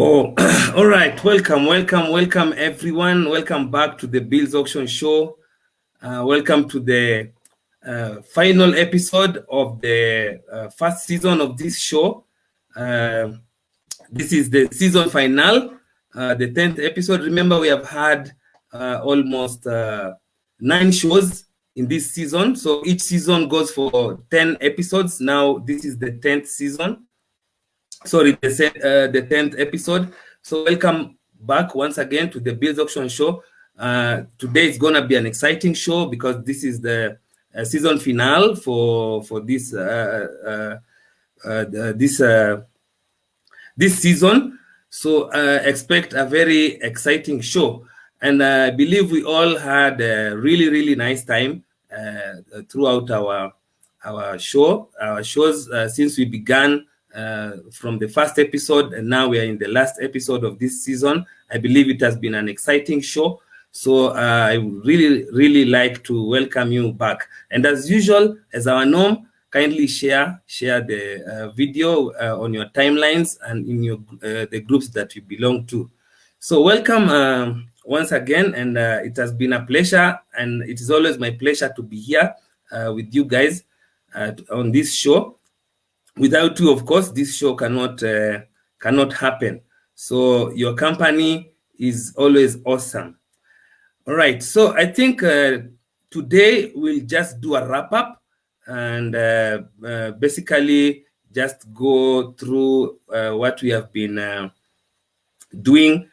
Oh, all right. Welcome, everyone. Welcome back to the Bills Auction Show. Welcome to the final episode of the first season of this show. This is the season final, the 10th episode. Remember, we have had almost 9 shows in this season. So each season goes for 10 episodes. Now, this is the 10th season. Sorry, the 10th episode. So welcome back once again to the Bills Auction Show. Today is gonna be an exciting show because this is the season finale for this this season. So expect a very exciting show, and I believe we all had a really nice time throughout our shows since we began. From the first episode, and now we are in the last episode of this season. I believe it has been an exciting show. So I really like to welcome you back. And as usual, as our norm, kindly share the video on your timelines and in your the groups that you belong to. So welcome once again, and it has been a pleasure, and it is always my pleasure to be here with you guys on this show. Without you, of course, this show cannot happen. So your company is always awesome. All right. So I think today we'll just do a wrap up and basically just go through what we have been doing.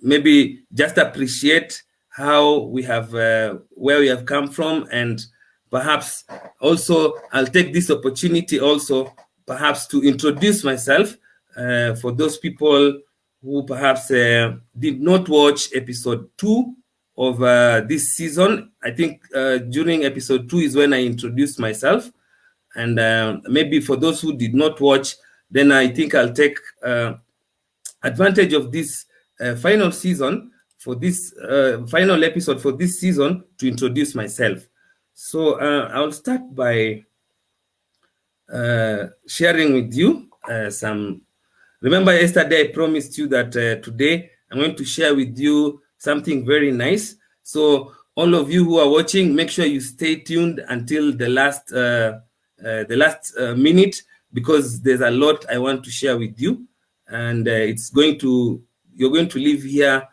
Maybe just appreciate how we have where we have come from, and perhaps also I'll take this opportunity also perhaps to introduce myself for those people who perhaps did not watch episode 2 of this season. I think during episode 2 is when I introduced myself, and maybe for those who did not watch, then I think I'll take advantage of this final season for this final episode for this season to introduce myself. So I'll start by sharing with you some. Remember, yesterday I promised you that today I'm going to share with you something very nice. So all of you who are watching, make sure you stay tuned until the last minute, because there's a lot I want to share with you, and you're going to leave here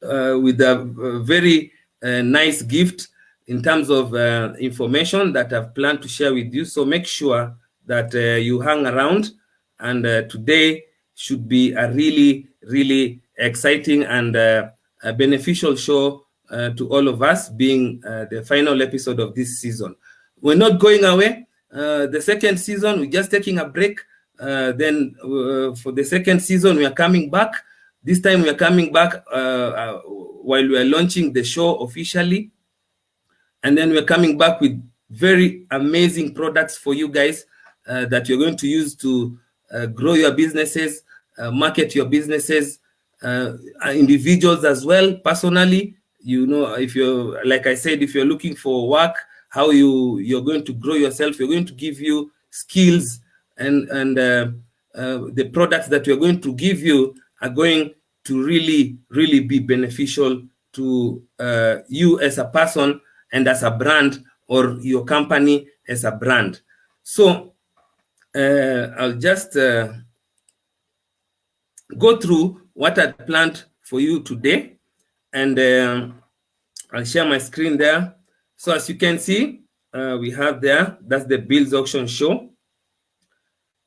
with a very nice gift in terms of information that I've planned to share with you. So make sure that you hang around, and today should be a really exciting and a beneficial show to all of us, being the final episode of this season. We're not going away. The second season, we're just taking a break. Then for the second season, we are coming back. This time we are coming back while we are launching the show officially. And then we're coming back with very amazing products for you guys that you're going to use to grow your businesses, market your businesses, individuals as well. Personally, you know, if you're, like I said, if you're looking for work, how you're going to grow yourself, you're going to give you skills, and the products that we're going to give you are going to really be beneficial to you as a person and as a brand, or your company as a brand. So I'll just go through what I planned for you today, and I'll share my screen there. So as you can see, we have there, that's the Bills Auction Show.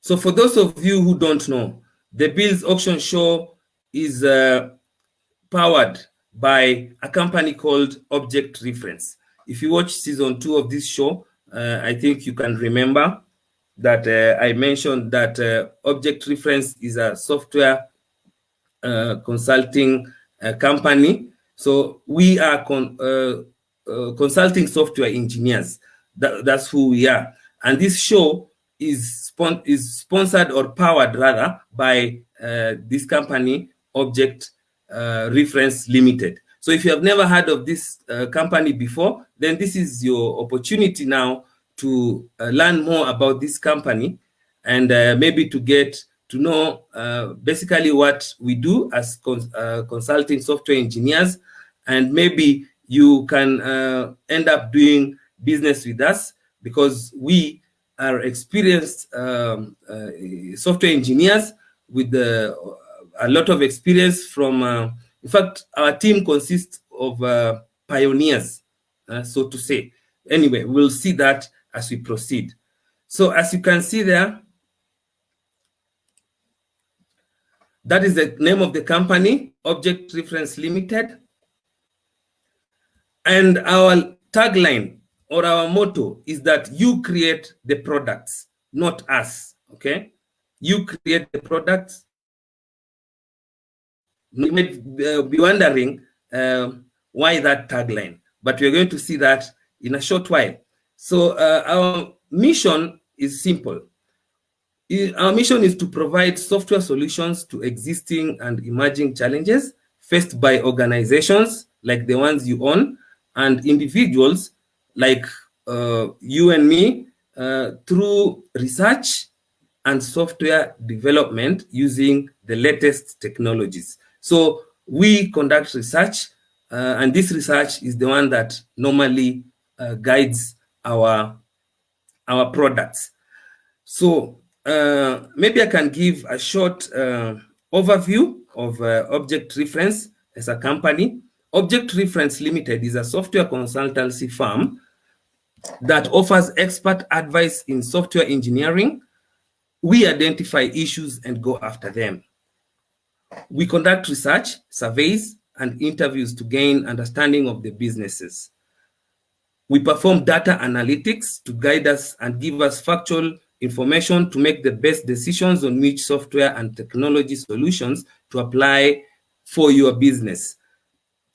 So for those of you who don't know, the Bills Auction Show is powered by a company called Object Reference. If you watch season 2 of this show, I think you can remember that I mentioned that Object Reference is a software consulting company. So we are consulting software engineers. That's who we are. And this show is sponsored, or powered rather, by this company, Object Reference Limited. So if you have never heard of this company before, then this is your opportunity now to learn more about this company, and maybe to get to know basically what we do as consulting software engineers, and maybe you can end up doing business with us because we are experienced software engineers with a lot of experience from, in fact, our team consists of pioneers, so to say. Anyway, we'll see that as we proceed. So as you can see there, that is the name of the company, Object Reference Limited. And our tagline or our motto is that you create the products, not us, okay? You create the products. You might be wondering why that tagline, but we're going to see that in a short while. So our mission is simple. Our mission is to provide software solutions to existing and emerging challenges faced by organizations like the ones you own and individuals like you and me through research and software development using the latest technologies. So we conduct research, and this research is the one that normally guides our products. So maybe I can give a short overview of Object Reference as a company. Object Reference Limited is a software consultancy firm that offers expert advice in software engineering. We identify issues and go after them. We conduct research, surveys, and interviews to gain understanding of the businesses. We perform data analytics to guide us and give us factual information to make the best decisions on which software and technology solutions to apply for your business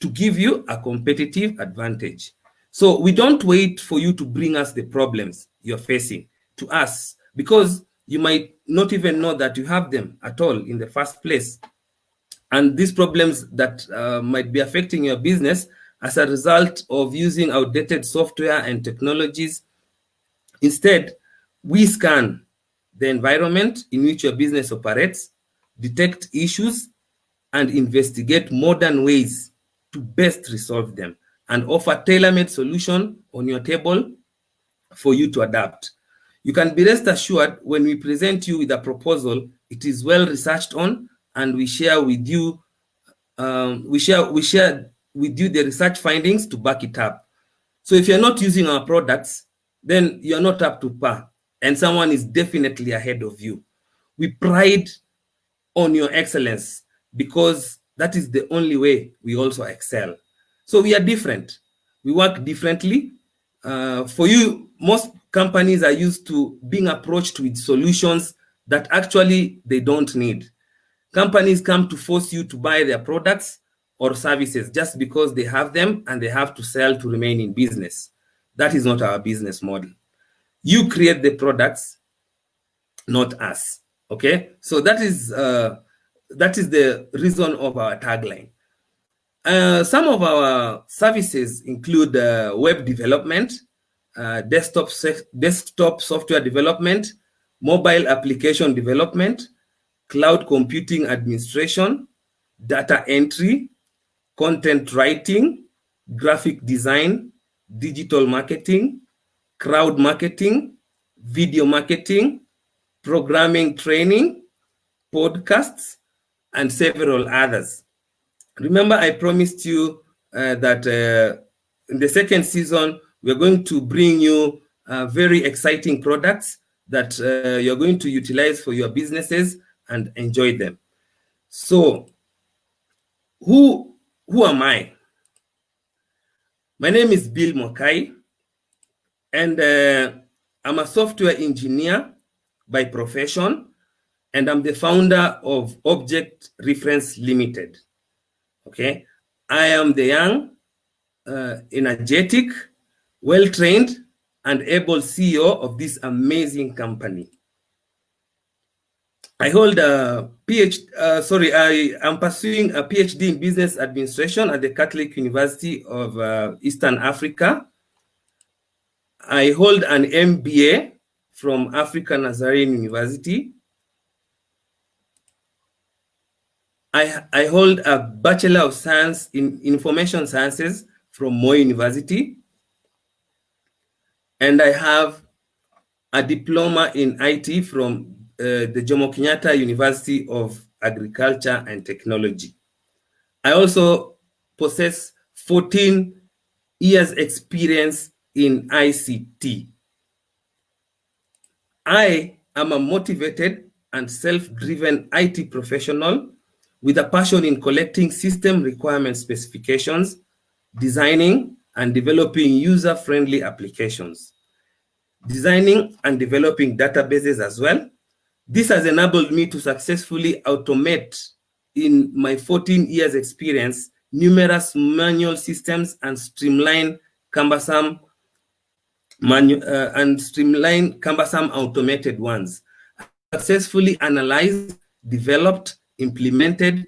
to give you a competitive advantage. So we don't wait for you to bring us the problems you're facing to us, because you might not even know that you have them at all in the first place. And these problems that might be affecting your business as a result of using outdated software and technologies. Instead, we scan the environment in which your business operates, detect issues, and investigate modern ways to best resolve them, and offer tailor-made solution on your table for you to adapt. You can be rest assured when we present you with a proposal, it is well researched on, and we share with you the research findings to back it up. So if you're not using our products, then you're not up to par, and someone is definitely ahead of you. We pride on your excellence because that is the only way we also excel. So we are different. We work differently. For you, most companies are used to being approached with solutions that actually they don't need. Companies come to force you to buy their products or services just because they have them and they have to sell to remain in business. That is not our business model. You create the products, not us. Okay, so that is the reason of our tagline. Some of our services include web development, desktop software development, mobile application development, cloud computing administration, data entry, content writing, graphic design, digital marketing, crowd marketing, video marketing, programming training, podcasts, and several others. Remember, I promised you that in the second season, we're going to bring you very exciting products that you're going to utilize for your businesses and enjoy them. So, who am I? My name is Bill Mokai, and I'm a software engineer by profession, and I'm the founder of Object Reference Limited. Okay, I am the young, energetic, well-trained, and able CEO of this amazing company. I hold a PhD, I am pursuing a PhD in business administration at the Catholic University of Eastern Africa. I hold an MBA from African Nazarene University. I hold a Bachelor of Science in Information Sciences from Moi University, and I have a diploma in IT from the Jomo Kenyatta University of Agriculture and Technology. I also possess 14 years experience in ICT. I am a motivated and self-driven IT professional with a passion in collecting system requirement specifications, designing and developing user-friendly applications, designing and developing databases as well. This has enabled me to successfully automate, in my 14 years experience, numerous manual systems and streamline cumbersome automated ones. I successfully analyzed, developed, implemented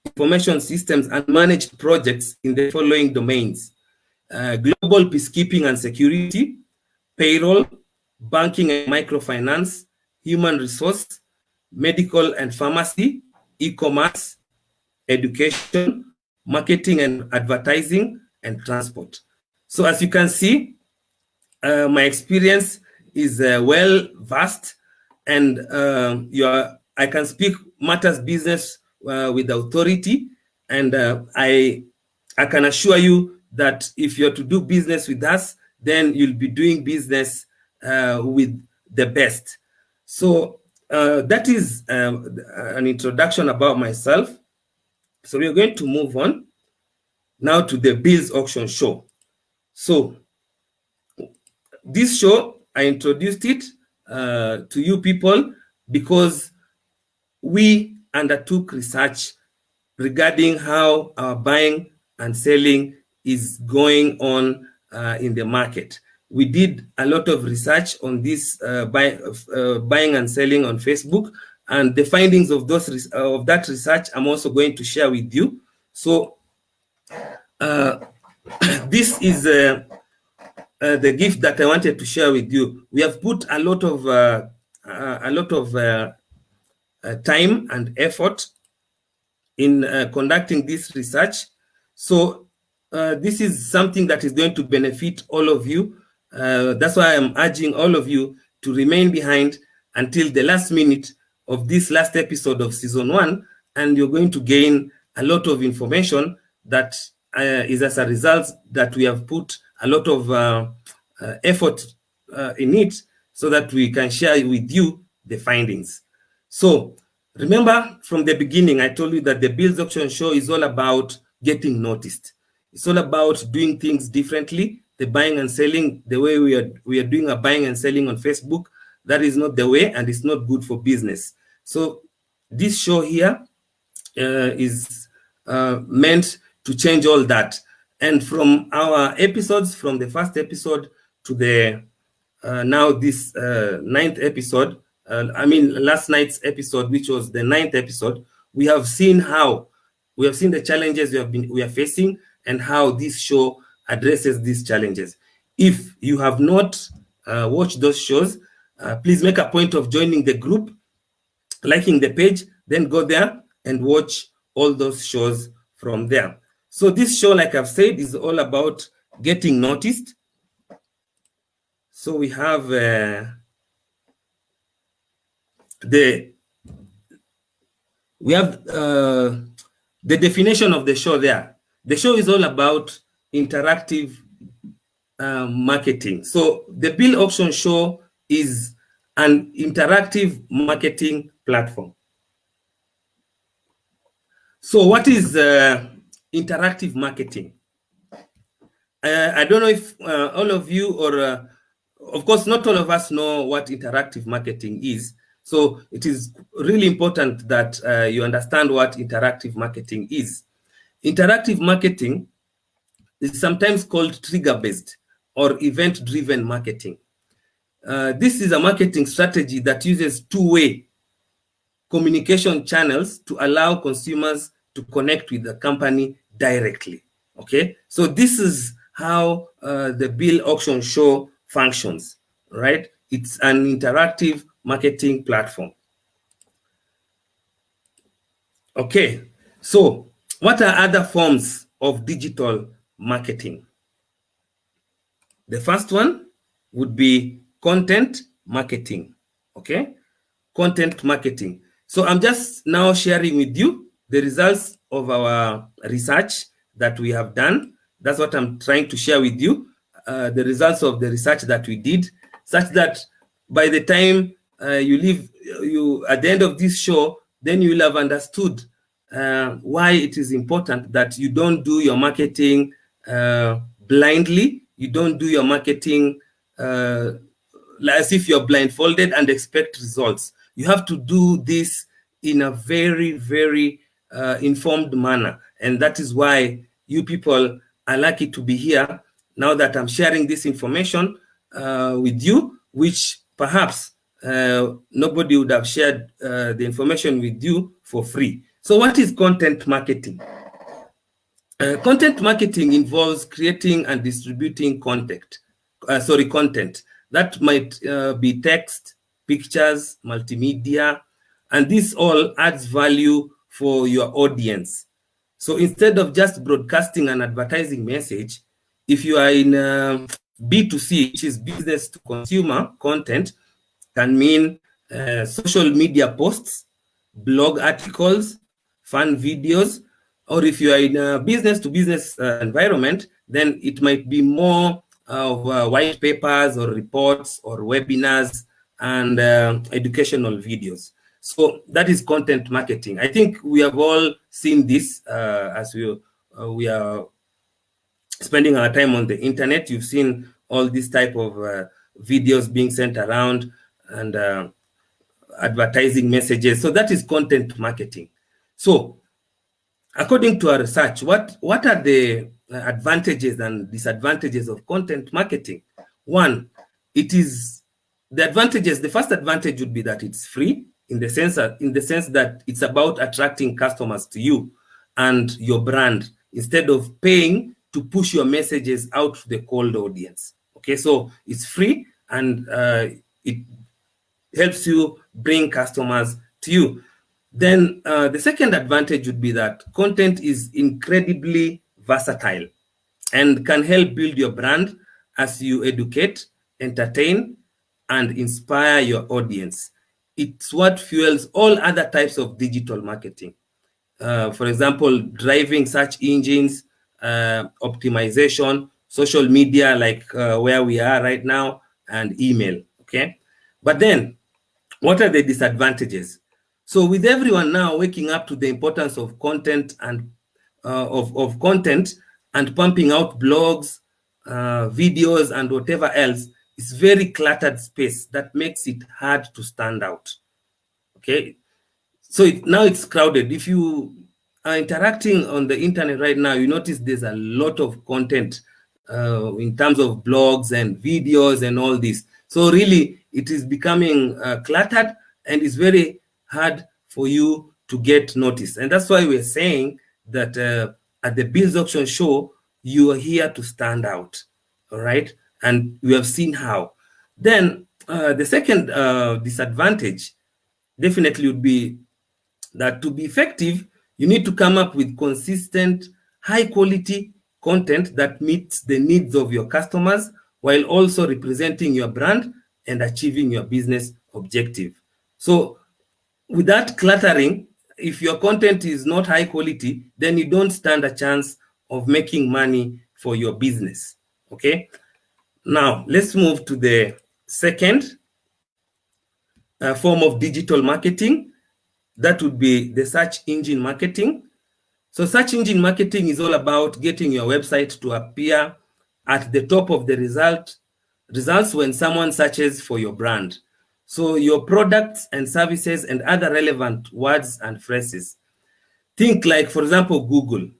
information systems and managed projects in the following domains: global peacekeeping and security, payroll, banking and microfinance, human resource, medical and pharmacy, e-commerce, education, marketing and advertising, and transport. So as you can see, my experience is well vast, and I can speak matters business with authority, and I can assure you that if you're to do business with us, then you'll be doing business with the best. So that is an introduction about myself. So we're going to move on now to the Bills Auction Show. So this show, I introduced it to you people because we undertook research regarding how our buying and selling is going on in the market. We did a lot of research on this buying and selling on Facebook, and the findings of that research I'm also going to share with you. So this is the gift that I wanted to share with you. We have put a lot of time and effort in conducting this research. So this is something that is going to benefit all of you. That's why I'm urging all of you to remain behind until the last minute of this last episode of season 1, and you're going to gain a lot of information that is as a result that we have put a lot of effort in it, so that we can share with you the findings. So remember, from the beginning, I told you that the Bills Auction Show is all about getting noticed. It's all about doing things differently. The buying and selling, the way we are doing a buying and selling on Facebook, that is not the way, and it's not good for business. So this show here is meant to change all that. And from our episodes, from the first episode to the now this 9th episode, last night's episode, which was the 9th episode, we have seen the challenges we are facing, and how this show addresses these challenges. If you have not watched those shows, please make a point of joining the group, liking the page, then go there and watch all those shows from there. So this show, like I've said, is all about getting noticed. So we have the definition of the show there. The show is all about interactive marketing. So the Bill Auction Show is an interactive marketing platform. So what is interactive marketing? I don't know if all of you, or of course, not all of us know what interactive marketing is. So it is really important that you understand what interactive marketing is. Interactive marketing is sometimes called trigger-based or event-driven marketing. This is a marketing strategy that uses two-way communication channels to allow consumers to connect with the company directly. Okay, so this is how the Bill Auction Show functions, right? It's an interactive marketing platform. Okay, so what are other forms of digital marketing? The first one would be content marketing. Okay, content marketing. So I'm just now sharing with you the results of our research that we have done. That's what I'm trying to share with you, the results of the research that we did, such that by the time you at the end of this show, then you will have understood why it is important that you don't do your marketing blindly. You don't do your marketing as if you're blindfolded and expect results. You have to do this in a very, very informed manner. And that is why you people are lucky to be here now that I'm sharing this information with you, which perhaps nobody would have shared the information with you for free. So what is content marketing? Content marketing involves creating and distributing content that might be text, pictures, multimedia, and this all adds value for your audience. So instead of just broadcasting an advertising message, if you are in B2C, which is business to consumer content, can mean social media posts, blog articles, fun videos, or if you are in a business to business environment, then it might be more of white papers or reports or webinars and educational videos. So that is content marketing. I think we have all seen this as we are spending our time on the internet. You've seen all these type of videos being sent around and advertising messages. So that is content marketing. So according to our research, what are the advantages and disadvantages of content marketing? One, it is the advantages. The first advantage would be that it's free in the sense that it's about attracting customers to you and your brand instead of paying to push your messages out to the cold audience. Okay, so it's free and it helps you bring customers to you. Then the second advantage would be that content is incredibly versatile and can help build your brand as you educate, entertain, and inspire your audience. It's what fuels all other types of digital marketing. For example, driving search engines, optimization, social media, like where we are right now, and email, okay? But then, what are the disadvantages? So with everyone now waking up to the importance of content and of content and pumping out blogs, videos, and whatever else, it's very cluttered space that makes it hard to stand out. Okay, so now it's crowded. If you are interacting on the internet right now, you notice there's a lot of content in terms of blogs and videos and all this. So really, it is becoming cluttered and it's very hard for you to get noticed. And that's why we're saying that at the Bills Auction Show, you are here to stand out, all right? And we have seen how. Then the second disadvantage definitely would be that to be effective, you need to come up with consistent, high quality content that meets the needs of your customers while also representing your brand and achieving your business objective. So with that cluttering, if your content is not high quality, then you don't stand a chance of making money for your business, okay? Now, let's move to the second form of digital marketing. That would be the search engine marketing. So search engine marketing is all about getting your website to appear at the top of the results when someone searches for your brand. So your products and services and other relevant words and phrases. Think like, for example, Google.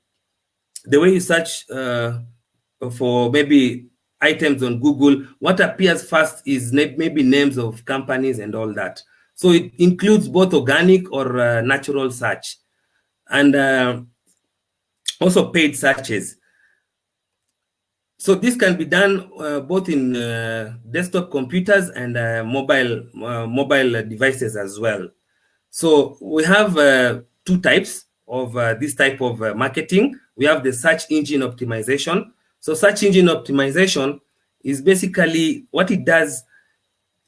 The way you search for maybe items on Google, what appears first is maybe names of companies and all that. So it includes both organic or natural search and also paid searches. So this can be done both in desktop computers and mobile devices as well. So we have two types. of this type of marketing. We have the search engine optimization. So search engine optimization is basically what it does.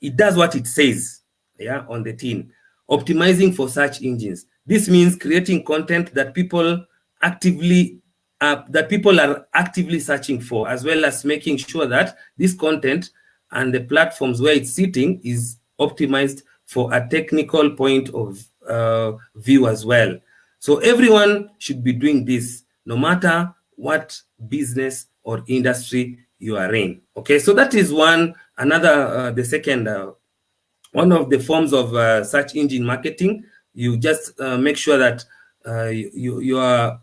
It does what it says, yeah, on the tin. Optimizing for search engines. This means creating content that people are actively searching for, as well as making sure that this content and the platforms where it's sitting is optimized for a technical point of view as well. So everyone should be doing this, no matter what business or industry you are in. Okay, so that is the second one of the forms of search engine marketing. You just make sure that your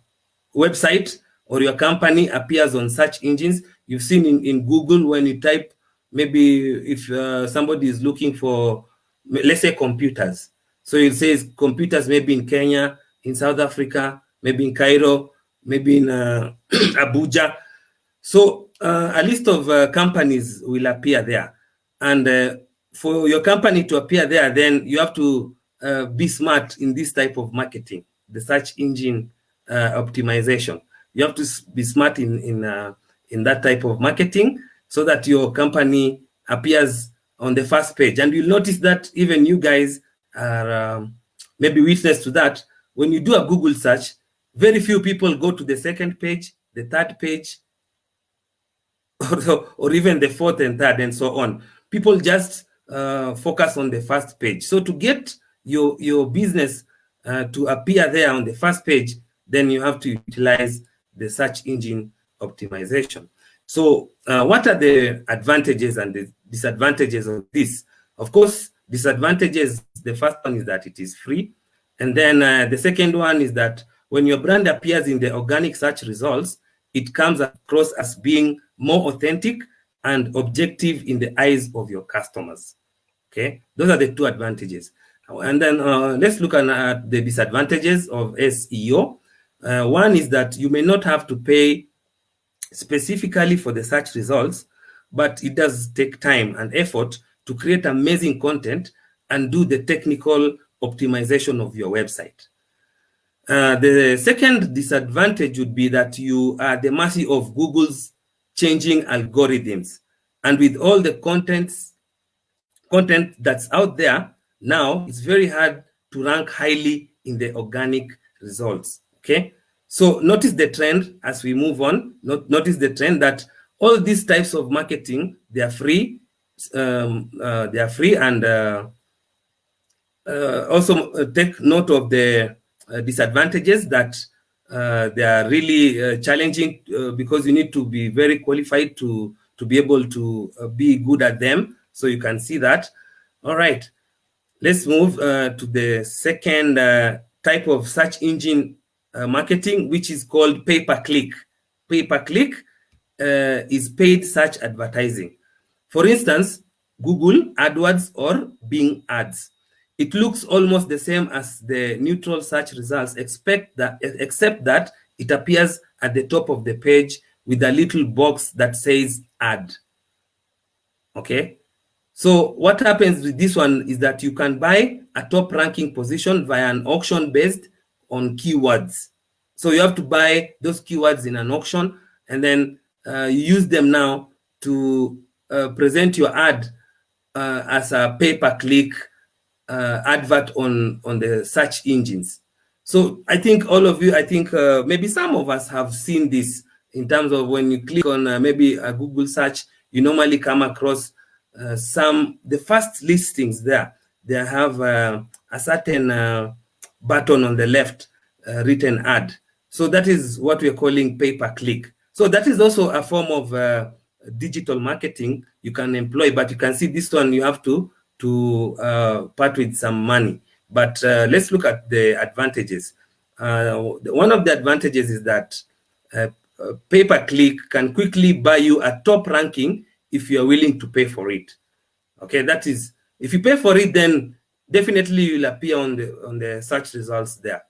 website or your company appears on search engines. You've seen in Google, when you type, maybe if somebody is looking for, let's say, computers. So it says computers, maybe in Kenya, in South Africa, maybe in Cairo, maybe in Abuja. So a list of companies will appear there. And for your company to appear there, then you have to be smart in this type of marketing, the search engine optimization. You have to be smart in that type of marketing, so that your company appears on the first page. And you'll notice that even you guys are maybe witness to that. When you do a Google search, very few people go to the second page, the third page, or even the fourth and third, and so on. People just focus on the first page. So to get your business to appear there on the first page, then you have to utilize the search engine optimization. So what are the advantages and the disadvantages of this? Of course, disadvantages, the first one is that it is free. And then the second one is that when your brand appears in the organic search results, it comes across as being more authentic and objective in the eyes of your customers. Okay, those are the two advantages. And then let's look at the disadvantages of SEO. One is that you may not have to pay specifically for the search results, but it does take time and effort to create amazing content and do the technical optimization of your website. The second disadvantage would be that you are the mercy of Google's changing algorithms. And with all the content that's out there now, it's very hard to rank highly in the organic results. Okay, so notice the trend as we move on. Notice the trend that all these types of marketing, they are free. And also take note of the disadvantages, that they are really challenging because you need to be very qualified to be able to be good at them. So you can see that. All right, let's move to the second type of search engine marketing, which is called pay-per-click. Pay-per-click is paid search advertising. For instance, Google AdWords or Bing Ads. It looks almost the same as the neutral search results, except that it appears at the top of the page with a little box that says ad. Okay, so what happens with this one is that you can buy a top ranking position via an auction based on keywords. So you have to buy those keywords in an auction, and then you use them now to present your ad as a pay-per-click advert on the search engines. So I think all of you, maybe some of us have seen this, in terms of when you click on maybe a Google search, you normally come across the first listings there. They have a certain button on the left written ad. So that is what we're calling pay-per-click. So that is also a form of digital marketing you can employ, but you can see this one you have to part with some money. But let's look at the advantages. One of the advantages is that pay-per-click can quickly buy you a top ranking if you are willing to pay for it. Okay, that is, if you pay for it, then definitely you'll appear on the search results there.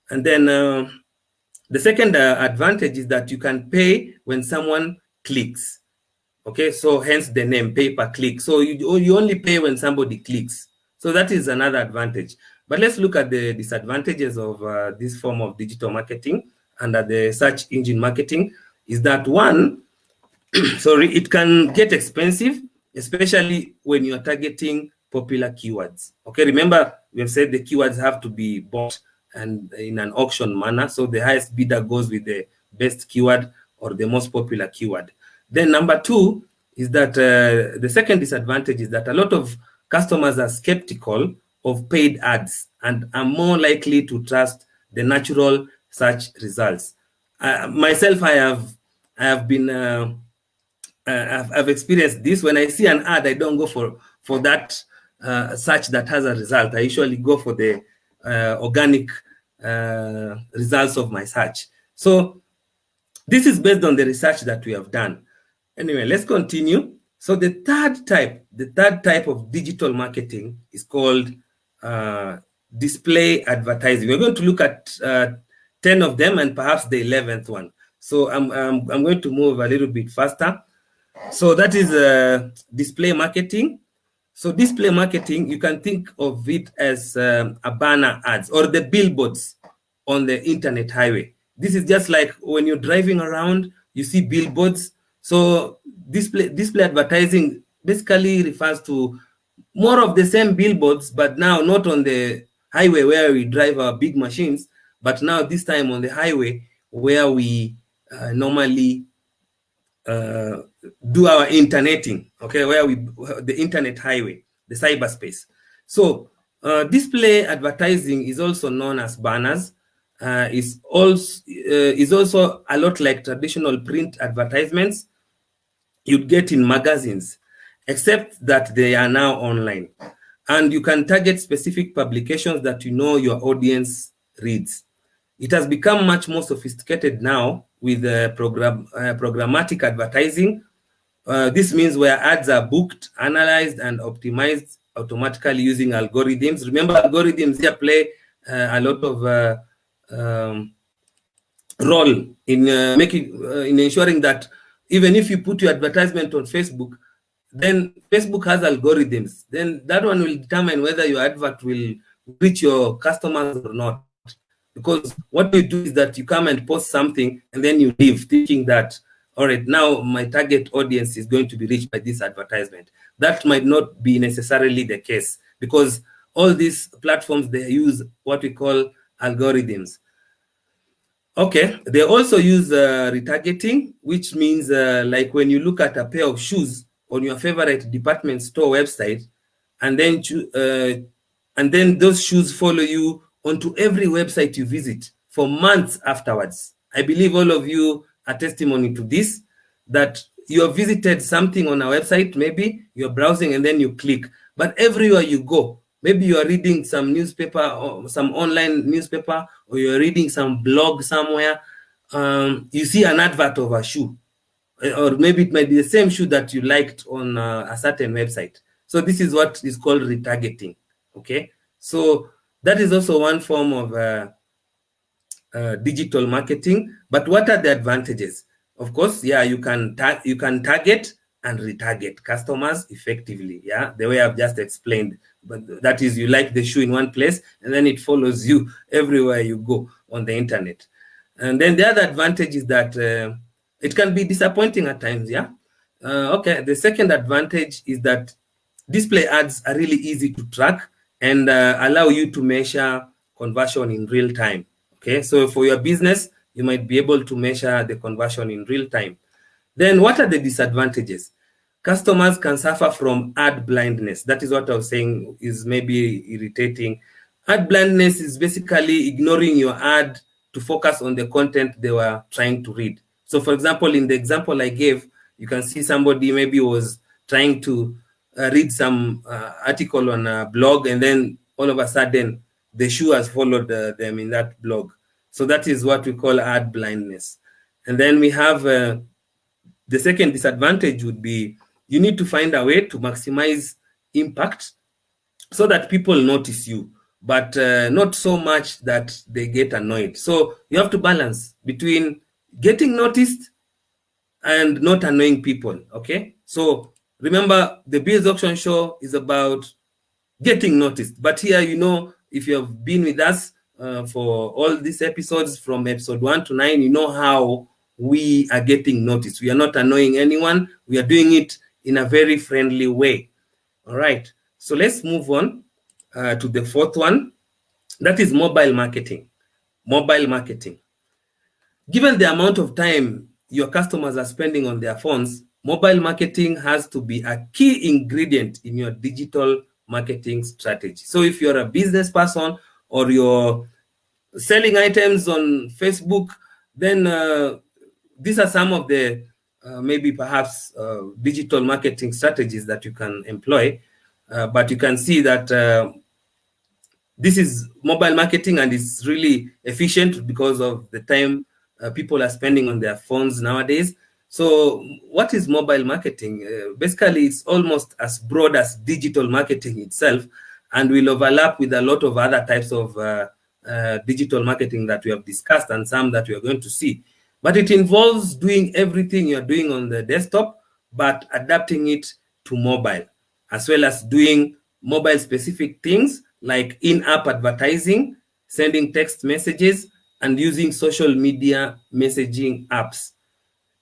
And then the second advantage is that you can pay when someone clicks. Okay, so hence the name pay-per-click. So you only pay when somebody clicks. So that is another advantage. But let's look at the disadvantages of this form of digital marketing under the search engine marketing. Is that one, sorry, it can get expensive, especially when you're targeting popular keywords. Okay, remember we have said the keywords have to be bought and in an auction manner. So the highest bidder goes with the best keyword or the most popular keyword. Then number two is that the second disadvantage is that a lot of customers are skeptical of paid ads and are more likely to trust the natural search results. Myself, I have been I've experienced this. When I see an ad, I don't go for that search that has a result. I usually go for the organic results of my search. So this is based on the research that we have done. Anyway, let's continue. So the third type of digital marketing is called display advertising. We're going to look at 10 of them and perhaps the 11th one. So I'm going to move a little bit faster. So that is display marketing. So display marketing, you can think of it as a banner ads or the billboards on the internet highway. This is just like when you're driving around, you see billboards. So display advertising basically refers to more of the same billboards, but now not on the highway where we drive our big machines, but now this time on the highway where we normally do our interneting, okay, the internet highway, the cyberspace. So display advertising is also known as banners. Is also a lot like traditional print advertisements you'd get in magazines, except that they are now online. And you can target specific publications that you know your audience reads. It has become much more sophisticated now with programmatic advertising. This means where ads are booked, analyzed, and optimized automatically using algorithms. Remember, algorithms here play a lot of role in in ensuring that even if you put your advertisement on Facebook, then Facebook has algorithms. Then that one will determine whether your advert will reach your customers or not. Because what you do is that you come and post something and then you leave thinking that, all right, now my target audience is going to be reached by this advertisement. That might not be necessarily the case because all these platforms, they use what we call algorithms. Okay, they also use retargeting, which means like when you look at a pair of shoes on your favorite department store website, and then those shoes follow you onto every website you visit for months afterwards. I believe all of you are testimony to this, that you have visited something on a website, maybe you're browsing and then you click, but everywhere you go, maybe you are reading some newspaper or some online newspaper, or you're reading some blog somewhere, you see an advert of a shoe, or maybe it might be the same shoe that you liked on a certain website. So this is what is called retargeting, okay? So that is also one form of digital marketing. But what are the advantages? Of course, yeah, you can target and retarget customers effectively, yeah, the way I've just explained. But that is, you like the shoe in one place and then it follows you everywhere you go on the internet. And then the other advantage is that it can be disappointing at times, yeah. Okay, the second advantage is that display ads are really easy to track and allow you to measure conversion in real time. Okay, so for your business, you might be able to measure the conversion in real time. Then what are the disadvantages? Customers can suffer from ad blindness. That is what I was saying is maybe irritating. Ad blindness is basically ignoring your ad to focus on the content they were trying to read. So for example, in the example I gave, you can see somebody maybe was trying to read some article on a blog, and then all of a sudden the shoe has followed them in that blog. So that is what we call ad blindness. And then we have the second disadvantage would be you need to find a way to maximize impact so that people notice you, but not so much that they get annoyed. So you have to balance between getting noticed and not annoying people, okay? So remember, the Biz Auction Show is about getting noticed, but here, you know, if you have been with us for all these episodes from episode 1 to 9, you know how we are getting noticed. We are not annoying anyone. We are doing it in a very friendly way. All right. So let's move on to the fourth one. That is mobile marketing. Mobile marketing. Given the amount of time your customers are spending on their phones, mobile marketing has to be a key ingredient in your digital marketing strategy. So if you're a business person or you're selling items on Facebook, then these are some of the maybe perhaps digital marketing strategies that you can employ. But you can see that this is mobile marketing, and it's really efficient because of the time people are spending on their phones nowadays. So what is mobile marketing? Basically, it's almost as broad as digital marketing itself, and will overlap with a lot of other types of digital marketing that we have discussed and some that we are going to see. But it involves doing everything you're doing on the desktop, but adapting it to mobile, as well as doing mobile-specific things like in-app advertising, sending text messages, and using social media messaging apps.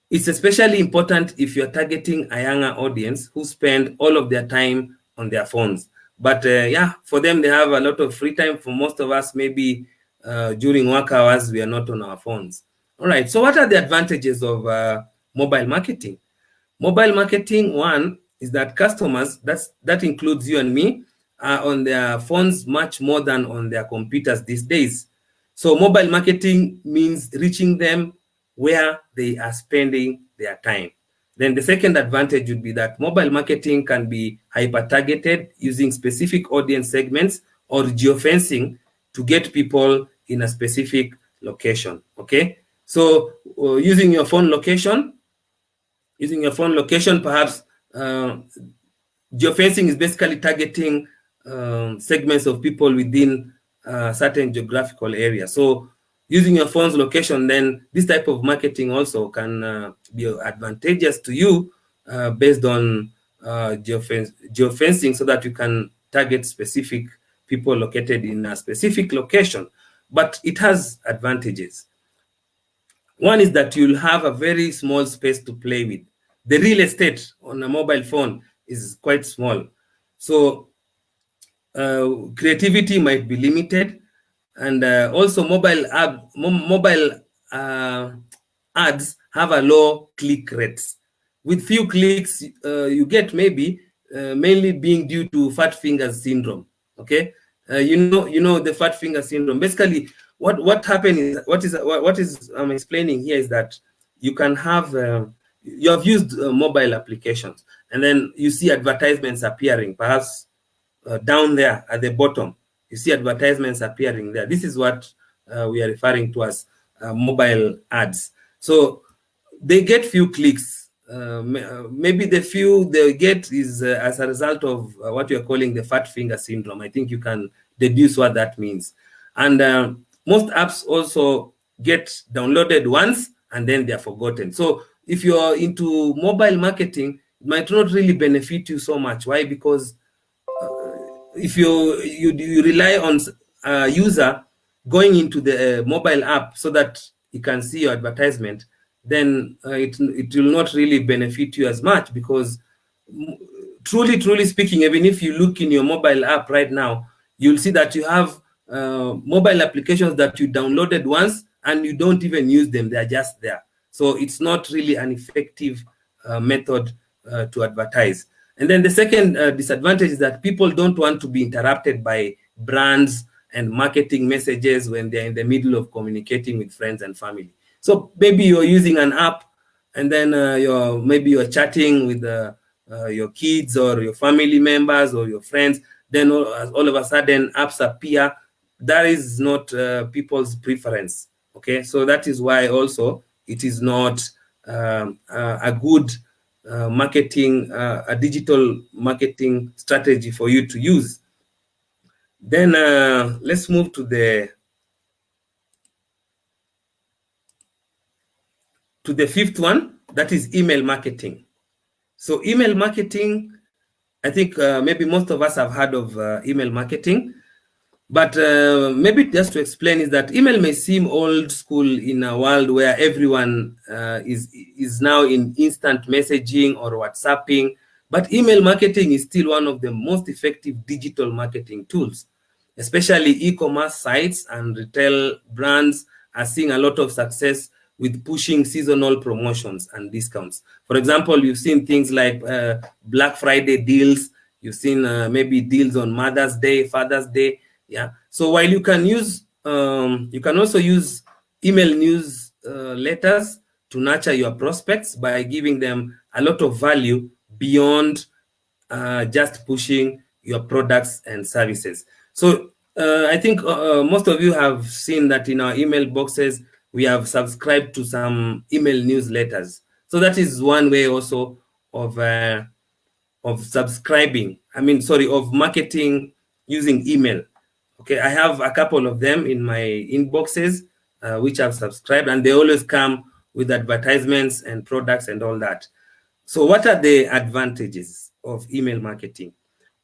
It's especially important if you're targeting a younger audience who spend all of their time on their phones. But yeah, for them, they have a lot of free time. For most of us, maybe during work hours, we are not on our phones. All right, so what are the advantages of mobile marketing? Mobile marketing, one, is that customers, that includes you and me, are on their phones much more than on their computers these days. So mobile marketing means reaching them where they are spending their time. Then the second advantage would be that mobile marketing can be hyper-targeted using specific audience segments or geofencing to get people in a specific location, okay? So using your phone location, perhaps geofencing is basically targeting segments of people within certain geographical areas. So using your phone's location, then this type of marketing also can be advantageous to you based on geofencing, so that you can target specific people located in a specific location. But it has advantages. One is that you'll have a very small space to play with. The real estate on a mobile phone is quite small. So creativity might be limited, and also mobile ads have a low click rates. With few clicks, you get maybe mainly being due to fat fingers syndrome. Okay, you know the fat finger syndrome. Basically, what happened is what is I'm explaining here is that you can have you have used mobile applications, and then you see advertisements appearing, perhaps down there at the bottom. You see advertisements appearing there. This is what we are referring to as mobile ads. So they get few clicks. Maybe the few they get is as a result of what you're calling the fat finger syndrome. I think you can deduce what that means. And most apps also get downloaded once and then they're forgotten. So if you're into mobile marketing, it might not really benefit you so much. Why? Because if you rely on a user going into the mobile app so that you can see your advertisement, then it will not really benefit you as much, because truly speaking, even if you look in your mobile app right now, you'll see that you have mobile applications that you downloaded once and you don't even use them. They're just there. So it's not really an effective method to advertise. And then the second disadvantage is that people don't want to be interrupted by brands and marketing messages when they're in the middle of communicating with friends and family. So maybe you're using an app, and then you're chatting with your kids or your family members or your friends. Then all of a sudden apps appear. That is not people's preference. Okay, so that is why also it is not a good a digital marketing strategy for you to use. Then let's move to the fifth one, that is email marketing. So email marketing, I think maybe most of us have heard of email marketing. But maybe just to explain is that email may seem old school in a world where everyone is now in instant messaging or WhatsApping, but email marketing is still one of the most effective digital marketing tools. Especially e-commerce sites and retail brands are seeing a lot of success with pushing seasonal promotions and discounts. For example, you've seen things like Black Friday deals, you've seen maybe deals on Mother's Day, Father's Day. Yeah. So while you can use, you can also use email news letters to nurture your prospects by giving them a lot of value beyond just pushing your products and services. So I think most of you have seen that in our email boxes, we have subscribed to some email newsletters. So that is one way also of subscribing. Of marketing using email. Okay, I have a couple of them in my inboxes, which I've subscribed, and they always come with advertisements and products and all that. So what are the advantages of email marketing?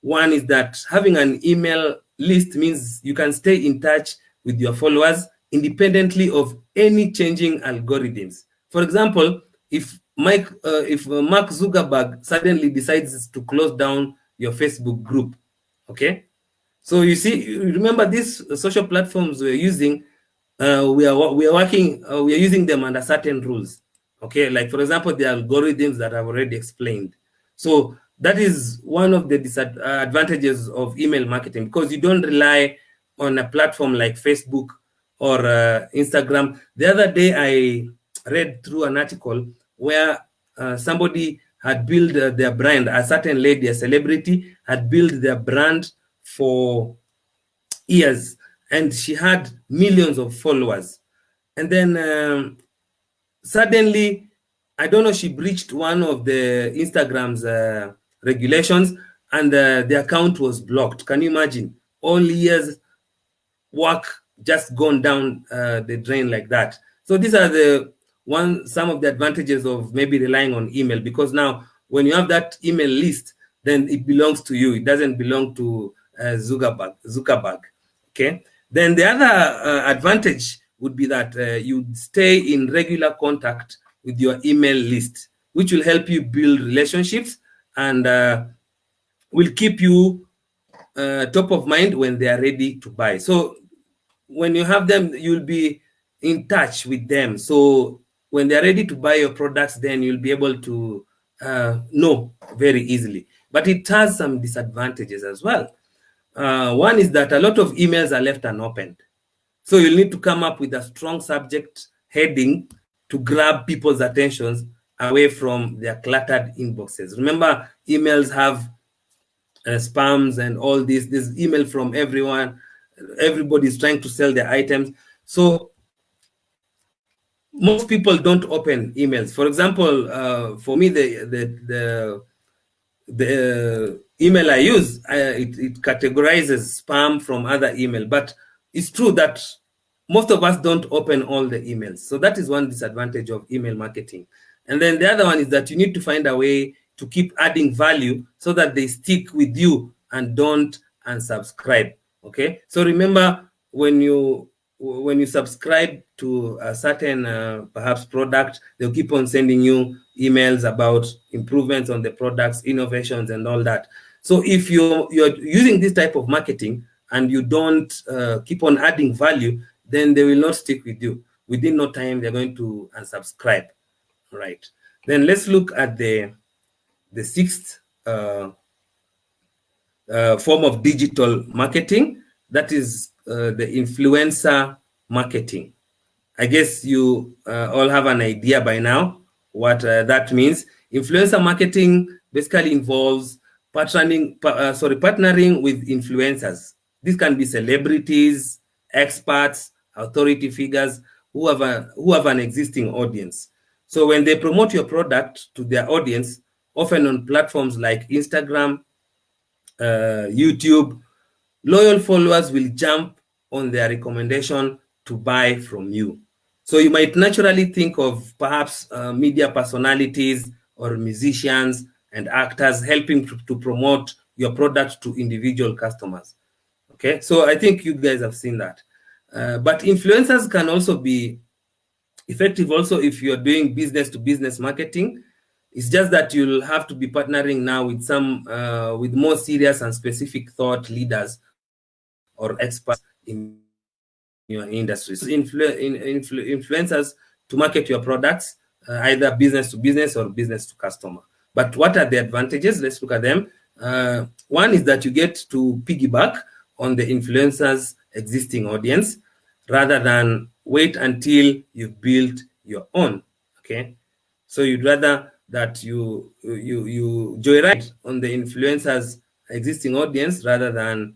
One is that having an email list means you can stay in touch with your followers independently of any changing algorithms. For example, if Mark Zuckerberg suddenly decides to close down your Facebook group, okay? So you see, remember these social platforms we're using, we are using them under certain rules. Okay, like for example, the algorithms that I've already explained. So that is one of the disadvantages of email marketing, because you don't rely on a platform like Facebook or Instagram. The other day, I read through an article where somebody had built their brand, a certain lady, a celebrity, had built their brand for years, and she had millions of followers. And then suddenly, I don't know, she breached one of the Instagram's regulations, and the account was blocked. Can you imagine? All years work just gone down the drain like that. So these are some of the advantages of maybe relying on email, because now when you have that email list, then it belongs to you. It doesn't belong to Zuckerberg. Okay. Then the other advantage would be that you stay in regular contact with your email list, which will help you build relationships and will keep you top of mind when they are ready to buy. So when you have them, you'll be in touch with them. So when they're ready to buy your products, then you'll be able to know very easily. But it has some disadvantages as well. One is that a lot of emails are left unopened. So you'll need to come up with a strong subject heading to grab people's attentions away from their cluttered inboxes. Remember, emails have spams and all this. There's email from everyone. Everybody's trying to sell their items. So most people don't open emails. For example, for me, the email I use, it categorizes spam from other email. But it's true that most of us don't open all the emails. So that is one disadvantage of email marketing. And then the other one is that you need to find a way to keep adding value so that they stick with you and don't unsubscribe. Okay. So remember, when you subscribe to a certain perhaps product, they'll keep on sending you emails about improvements on the products, innovations, and all that. So if you're using this type of marketing and you don't keep on adding value, then they will not stick with you. Within no time, they're going to unsubscribe. Right. Then let's look at the sixth form of digital marketing. That is the influencer marketing. I guess you all have an idea by now what that means. Influencer marketing basically involves partnering with influencers. This can be celebrities, experts, authority figures who have an existing audience. So when they promote your product to their audience, often on platforms like Instagram, YouTube, loyal followers will jump on their recommendation to buy from you. So you might naturally think of perhaps media personalities or musicians and actors helping to promote your product to individual customers. Okay, so I think you guys have seen that. But influencers can also be effective also if you're doing business to business marketing. It's just that you'll have to be partnering now with some with more serious and specific thought leaders or experts in your industry. So influencers to market your products, either business to business or business to customer. But what are the advantages? Let's look at them. One is that you get to piggyback on the influencer's existing audience rather than wait until you've built your own. Okay, so you'd rather that you joyride on the influencer's existing audience rather than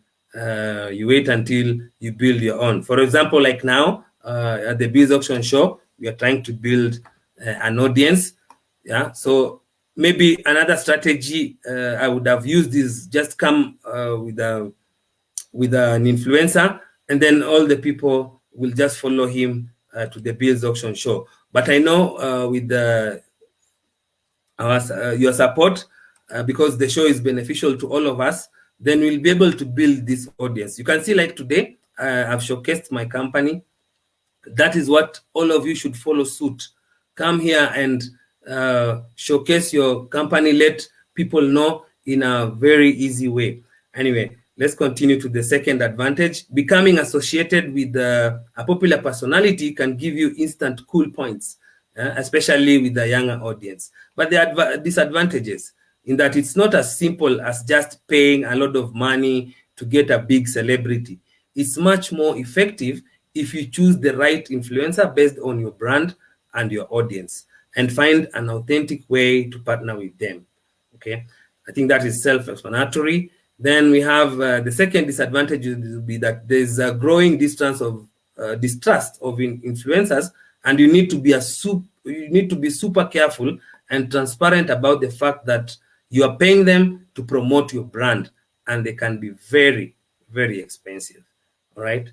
you wait until you build your own. For example, like now at the Biz Auction Show, we are trying to build an audience. Yeah, so maybe another strategy I would have used is just come with an influencer, and then all the people will just follow him to the Biz Auction Show. But I know with your support, because the show is beneficial to all of us, then we'll be able to build this audience. You can see, like today, I've showcased my company. That is what all of you should follow suit. Come here and showcase your company. Let people know in a very easy way. Anyway, let's continue to the second advantage. Becoming associated with a popular personality can give you instant cool points, especially with the younger audience. But there are disadvantages in that it's not as simple as just paying a lot of money to get a big celebrity. It's much more effective if you choose the right influencer based on your brand and your audience and find an authentic way to partner with them. Okay, I think that is self-explanatory. Then we have the second disadvantage will be that there's a growing distrust of influencers, and you need to be super careful and transparent about the fact that you are paying them to promote your brand, and they can be very, very expensive. All right.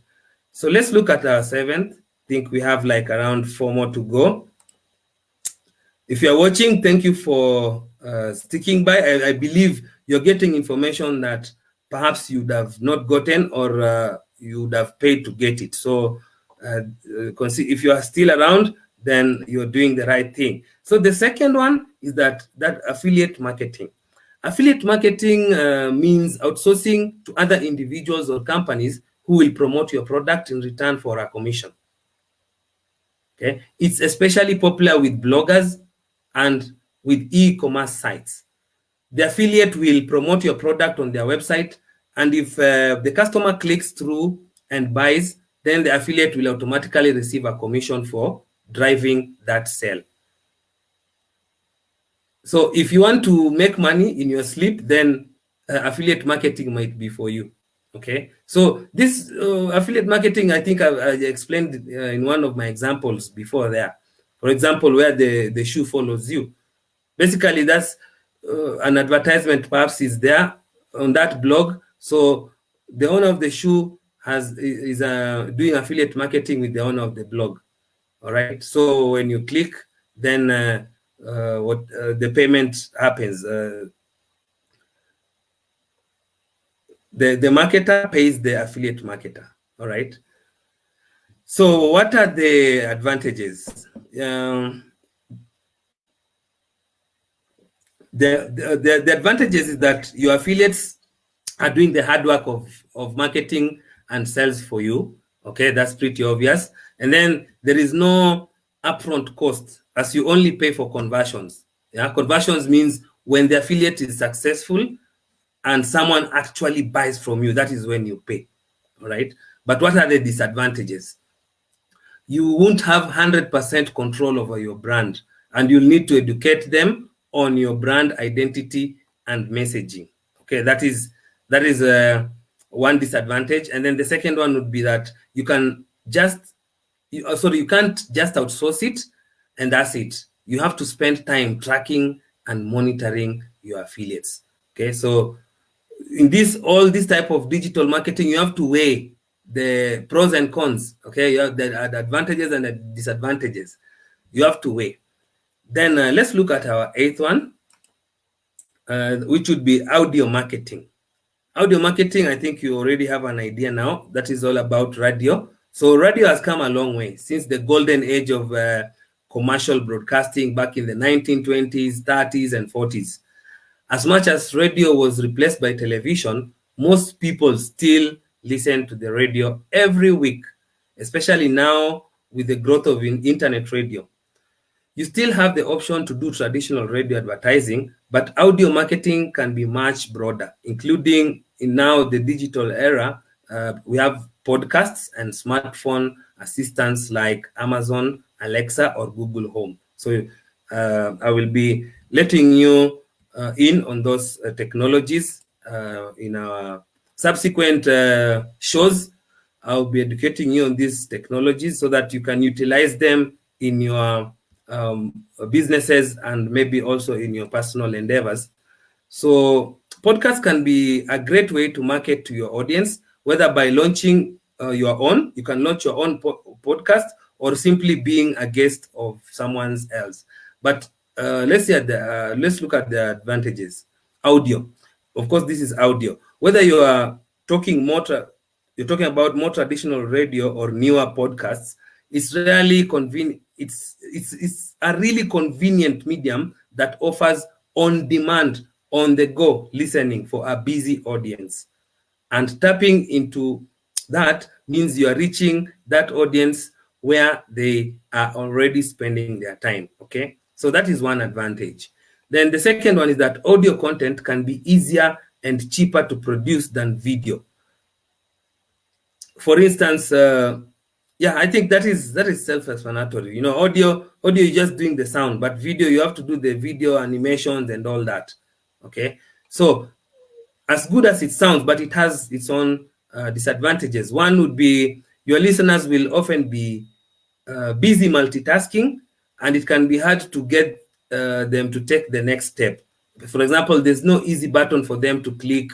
So let's look at our seventh. I think we have like around 4 more to go. If you're watching, thank you for sticking by. I believe you're getting information that perhaps you'd have not gotten or you would have paid to get it. So if you are still around, then you're doing the right thing. So the second one is that affiliate marketing. Affiliate marketing means outsourcing to other individuals or companies who will promote your product in return for a commission. Okay, it's especially popular with bloggers and with e-commerce sites. The affiliate will promote your product on their website, and if the customer clicks through and buys, then the affiliate will automatically receive a commission for driving that sale. So if you want to make money in your sleep, then affiliate marketing might be for you. Okay, so this affiliate marketing, I think I explained in one of my examples before there. For example, where the shoe follows you. Basically, that's an advertisement perhaps is there on that blog. So the owner of the shoe is doing affiliate marketing with the owner of the blog. All right. So when you click, then the payment happens. The marketer pays the affiliate marketer. All right. So what are the advantages? The advantages is that your affiliates are doing the hard work of marketing and sales for you. Okay, that's pretty obvious. And then there is no upfront cost, as you only pay for conversions. Yeah, conversions means when the affiliate is successful and someone actually buys from you, that is when you pay. All right. But what are the disadvantages? You won't have 100% control over your brand, and you'll need to educate them on your brand identity and messaging. Okay, that is one disadvantage. And then the second one would be that you can't just outsource it and that's it. You have to spend time tracking and monitoring your affiliates. Okay, so in all this type of digital marketing, you have to weigh the pros and cons. Okay, you have the advantages and the disadvantages. You have to weigh. Then let's look at our eighth one, which would be audio marketing. Audio marketing, I think you already have an idea now. That is all about radio. So radio has come a long way since the golden age of commercial broadcasting back in the 1920s, 30s, and 40s. As much as radio was replaced by television, most people still listen to the radio every week, especially now with the growth of internet radio. You still have the option to do traditional radio advertising, but audio marketing can be much broader, including in now the digital era. We have podcasts and smartphone assistants like Amazon, Alexa, or Google Home. So I will be letting you in on those technologies in our subsequent shows. I'll be educating you on these technologies so that you can utilize them in your businesses and maybe also in your personal endeavors. So podcasts can be a great way to market to your audience, whether by launching your own, you can launch your own podcast, or simply being a guest of someone else. But let's look at the advantages. Audio, of course, this is audio. Whether you are you're talking about more traditional radio or newer podcasts, it's really convenient. It's a really convenient medium that offers on-demand, on-the-go listening for a busy audience. And tapping into that means you are reaching that audience where they are already spending their time, okay? So that is one advantage. Then the second one is that audio content can be easier and cheaper to produce than video. For instance, yeah, I think that is self-explanatory. You know, audio you're just doing the sound, but video you have to do the video animations and all that. Okay, so as good as it sounds, but it has its own disadvantages. One would be your listeners will often be busy multitasking, and it can be hard to get them to take the next step. For example, there's no easy button for them to click,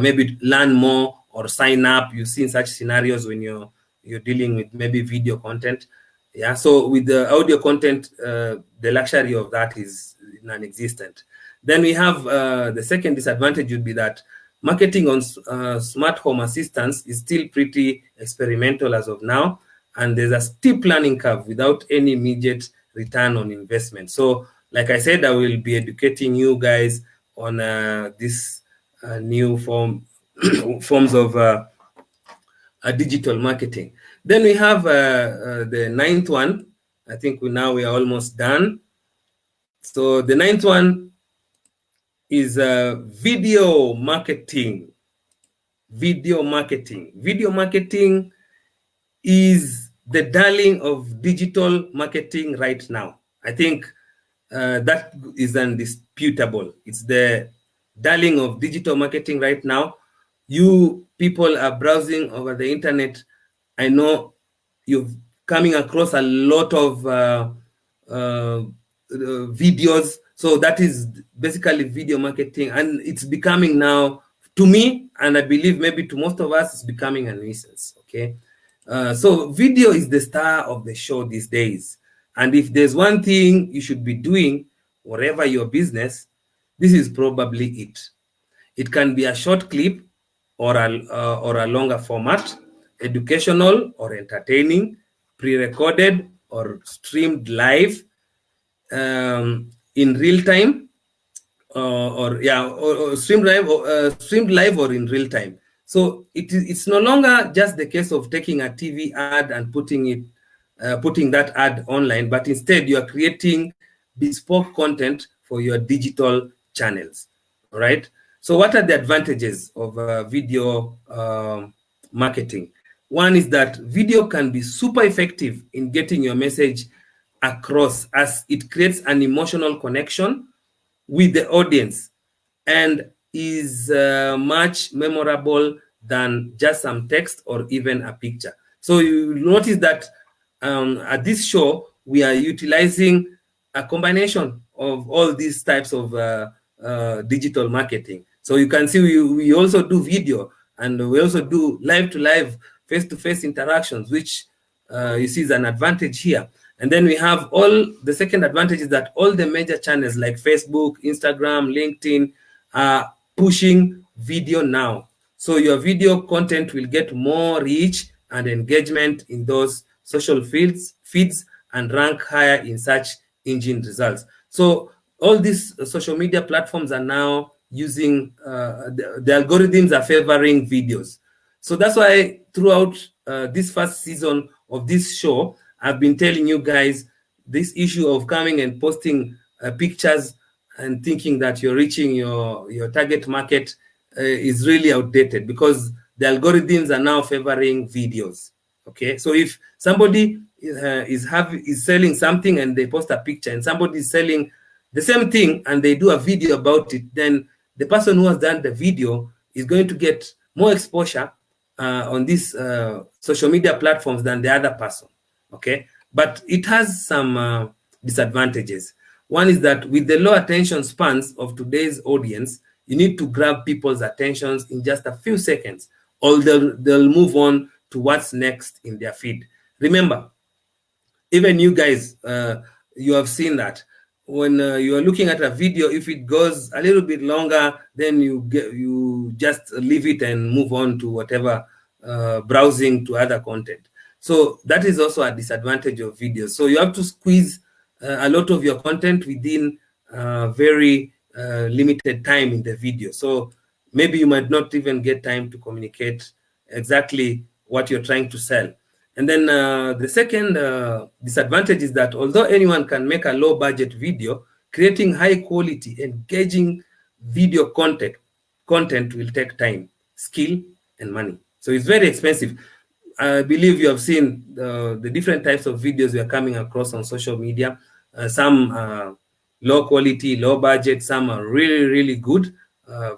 maybe learn more or sign up. You've seen such scenarios when you're dealing with maybe video content. Yeah, so with the audio content, the luxury of that is non-existent. Then we have the second disadvantage would be that marketing on smart home assistants is still pretty experimental as of now, and there's a steep learning curve without any immediate return on investment. So, like I said, I will be educating you guys on this new forms of digital marketing. Then we have the ninth one. I think we are almost done. So the ninth one is video marketing. Video marketing. Video marketing is the darling of digital marketing right now. I think that is undisputable. It's the darling of digital marketing right now. You people are browsing over the internet. I know you're coming across a lot of videos. So that is basically video marketing, and it's becoming now, to me, and I believe maybe to most of us, it's becoming a nuisance. Okay, so video is the star of the show these days, and if there's one thing you should be doing, whatever your business, this is probably it. It can be a short clip or a longer format, educational or entertaining, pre-recorded or streamed live, in real time, or streamed live or in real time. So it's no longer just the case of taking a TV ad and putting that ad online, but instead you are creating bespoke content for your digital channels. All right. So what are the advantages of video marketing? One is that video can be super effective in getting your message across, as it creates an emotional connection with the audience and is much memorable than just some text or even a picture. So you notice that at this show, we are utilizing a combination of all these types of digital marketing. So you can see we also do video, and we also do live-to-live, face-to-face interactions, which you see is an advantage here. And then we have the second advantage is that all the major channels like Facebook, Instagram, LinkedIn are pushing video now. So your video content will get more reach and engagement in those social feeds and rank higher in search engine results. So all these social media platforms are now using, the algorithms are favoring videos. So that's why throughout this first season of this show, I've been telling you guys this issue of coming and posting pictures and thinking that you're reaching your target market is really outdated, because the algorithms are now favoring videos. Okay, so if somebody is selling something and they post a picture, and somebody is selling the same thing and they do a video about it, then the person who has done the video is going to get more exposure on these social media platforms than the other person. Okay, but it has some disadvantages. One is that with the low attention spans of today's audience, you need to grab people's attentions in just a few seconds, or they'll move on to what's next in their feed. Remember, even you guys, you have seen that when you are looking at a video, if it goes a little bit longer, then you just leave it and move on to whatever, browsing to other content. So that is also a disadvantage of videos. So you have to squeeze a lot of your content within very limited time in the video. So maybe you might not even get time to communicate exactly what you're trying to sell. And then the second disadvantage is that although anyone can make a low budget video, creating high quality, engaging video content will take time, skill, and money. So it's very expensive. I believe you have seen the different types of videos we are coming across on social media. Some low quality, low budget, some are really, really good,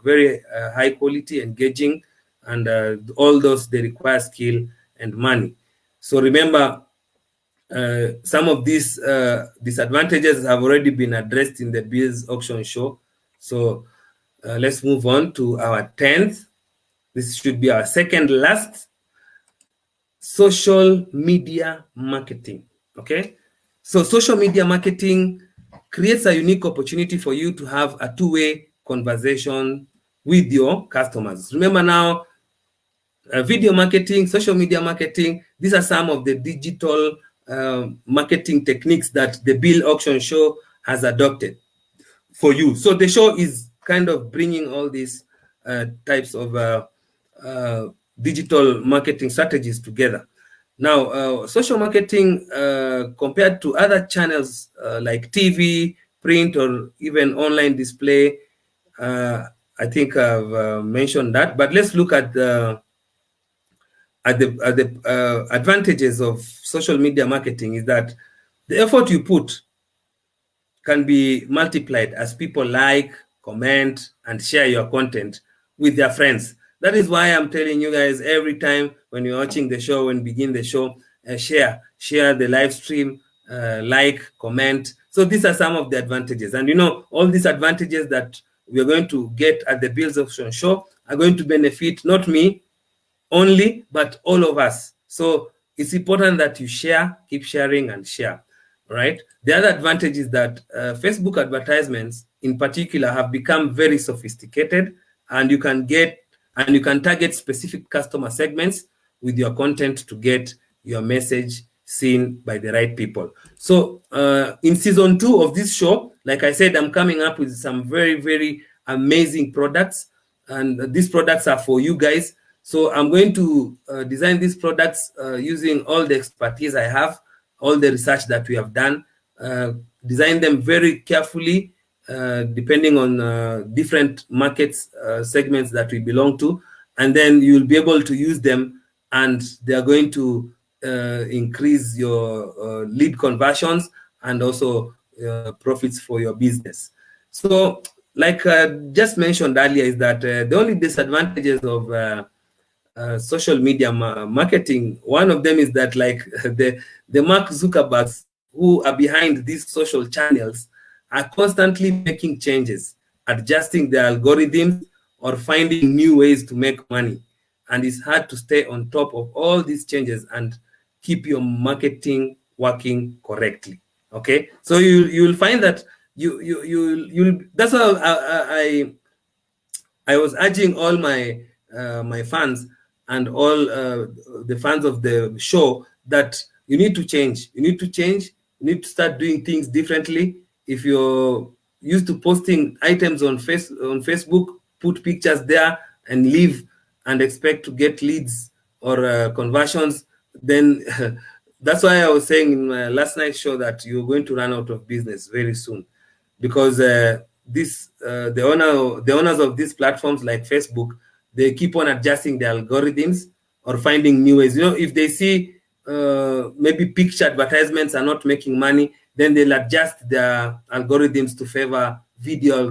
very high quality, engaging, and all those, they require skill and money. So remember, some of these disadvantages have already been addressed in the Biz Auction Show. So let's move on to our 10th. This should be our second last: social media marketing. Okay, so social media marketing creates a unique opportunity for you to have a two-way conversation with your customers. Remember now, video marketing, social media marketing, these are some of the digital marketing techniques that the Biz Auction Show has adopted for you. So the show is kind of bringing all these types of digital marketing strategies together. Now, social marketing, compared to other channels like TV, print, or even online display, I think I've mentioned that. But let's look at the advantages of social media marketing. Is that the effort you put can be multiplied as people like, comment, and share your content with their friends. That is why I'm telling you guys every time when you're watching the show, when we begin the show, share the live stream, like, comment. So these are some of the advantages. And you know, all these advantages that we're going to get at the Biz Auction Show are going to benefit not me only, but all of us. So it's important that you share, keep sharing and share, right? The other advantage is that Facebook advertisements in particular have become very sophisticated, and you can target specific customer segments with your content to get your message seen by the right people. So in season 2 of this show, like I said, I'm coming up with some very, very amazing products, and these products are for you guys. So I'm going to design these products using all the expertise I have, all the research that we have done, design them very carefully, depending on different markets, segments that we belong to, and then you'll be able to use them, and they are going to increase your lead conversions and also profits for your business. So like just mentioned earlier, is that the only disadvantages of social media marketing, one of them is that, like, the Mark Zuckerbergs who are behind these social channels are constantly making changes, adjusting their algorithms, or finding new ways to make money. And it's hard to stay on top of all these changes and keep your marketing working correctly. Okay, so you'll find that you'll that's how I was urging all my my fans and all the fans of the show that you need to change. You need to change. You need to start doing things differently. If you're used to posting items on Facebook, put pictures there and leave and expect to get leads or conversions, then that's why I was saying in my last night's show that you're going to run out of business very soon, because the owners of these platforms like Facebook, they keep on adjusting the algorithms or finding new ways. You know, if they see maybe picture advertisements are not making money, then they'll adjust their algorithms to favor video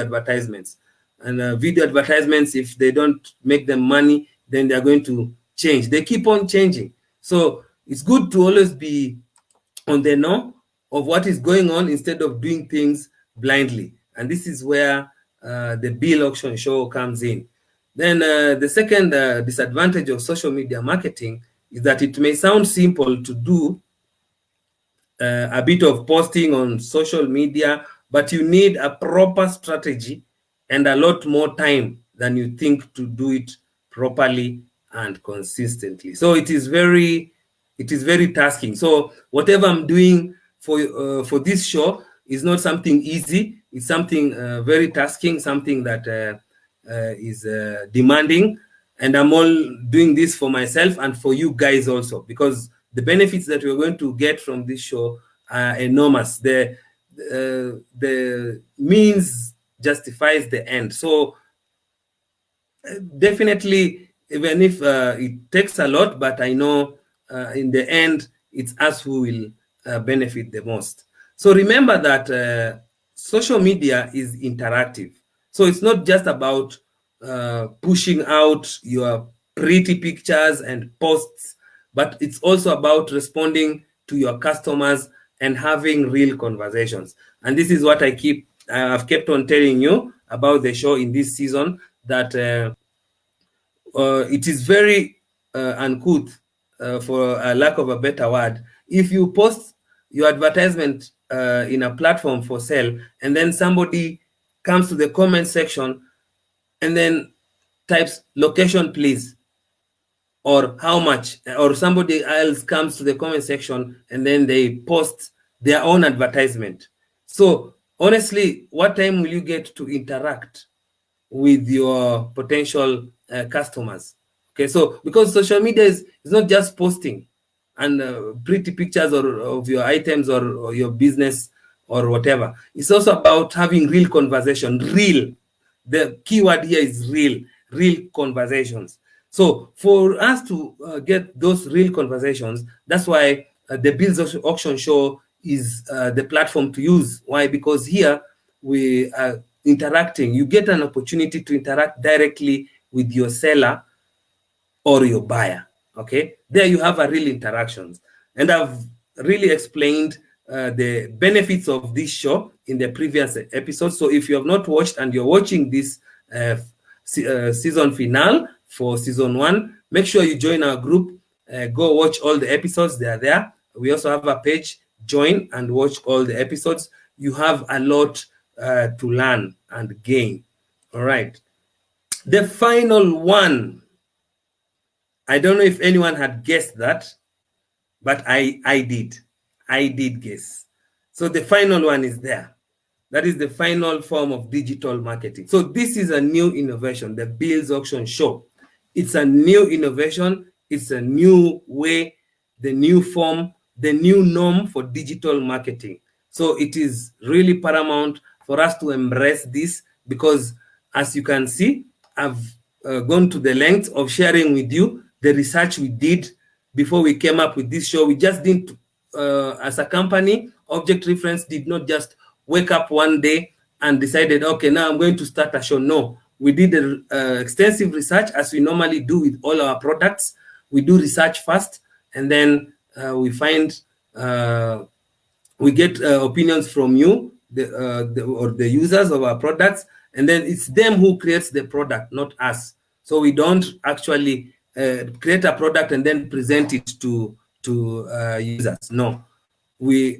advertisements. And video advertisements, if they don't make them money, then they're going to change. They keep on changing. So it's good to always be on the know of what is going on instead of doing things blindly. And this is where the Bill Auction Show comes in. Then the second disadvantage of social media marketing is that it may sound simple to do a bit of posting on social media, but you need a proper strategy and a lot more time than you think to do it properly and consistently. So it is very tasking. So whatever I'm doing for this show is not something easy. It's something very tasking, something that is demanding. And I'm all doing this for myself and for you guys also, because the benefits that we're going to get from this show are enormous. The means justifies the end. So definitely, even if it takes a lot, but I know in the end, it's us who will benefit the most. So remember that social media is interactive. So it's not just about pushing out your pretty pictures and posts, but it's also about responding to your customers and having real conversations. And this is what I've kept on telling you about the show in this season, that it is very uncouth, for a lack of a better word, if you post your advertisement in a platform for sale, and then somebody comes to the comment section and then types location please, or how much, or somebody else comes to the comment section and then they post their own advertisement. So honestly, what time will you get to interact with your potential customers? Okay, so because social media is not just posting and pretty pictures of your items or your business or whatever. It's also about having real conversation. Real, the keyword here is real conversations. So for us to get those real conversations, that's why the Bills Auction Show is the platform to use. Why? Because here we are interacting. You get an opportunity to interact directly with your seller or your buyer. Okay, there you have a real interactions. And I've really explained the benefits of this show in the previous episode. So if you have not watched and you're watching this season finale for season 1, make sure you join our group. Go watch all the episodes. They are there. We also have a page. Join and watch all the episodes. You have a lot to learn and gain. All right. The final one, I don't know if anyone had guessed that, but I did guess. So the final one is there. That is the final form of digital marketing. So this is a new innovation, the Bills Auction Show. It's a new innovation. It's a new way, the new form, the new norm for digital marketing. So it is really paramount for us to embrace this, because as you can see, I've gone to the length of sharing with you the research we did before we came up with this show. We just didn't, as a company, Object Reference did not just wake up one day and decided, okay, now I'm going to start a show. No, we did extensive research, as we normally do with all our products. We do research first, and then we find, we get opinions from you, or the users of our products, and then it's them who creates the product, not us. So we don't actually create a product and then present it to users. No,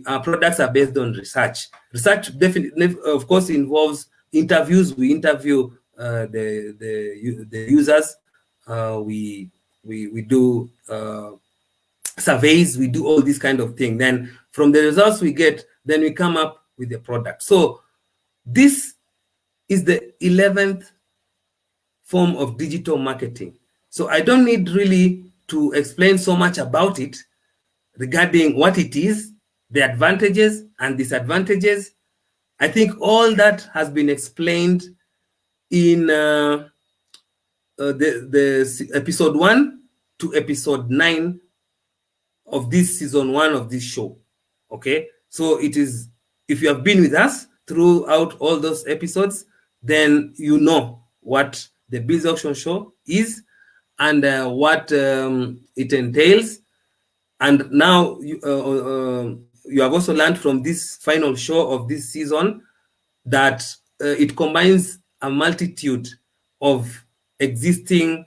our products are based on research. Research definitely, of course, involves interviews. We interview the users. We do surveys, we do all these kind of things. Then from the results we get, then we come up with the product. So this is the 11th form of digital marketing. So I don't need really to explain so much about it regarding what it is, the advantages and disadvantages. I think all that has been explained in the episode 1 to episode 9 of this season 1 of this show. Okay, so it is, if you have been with us throughout all those episodes, then you know what the Biz Auction Show is and what it entails. And now you have also learned from this final show of this season that it combines a multitude of existing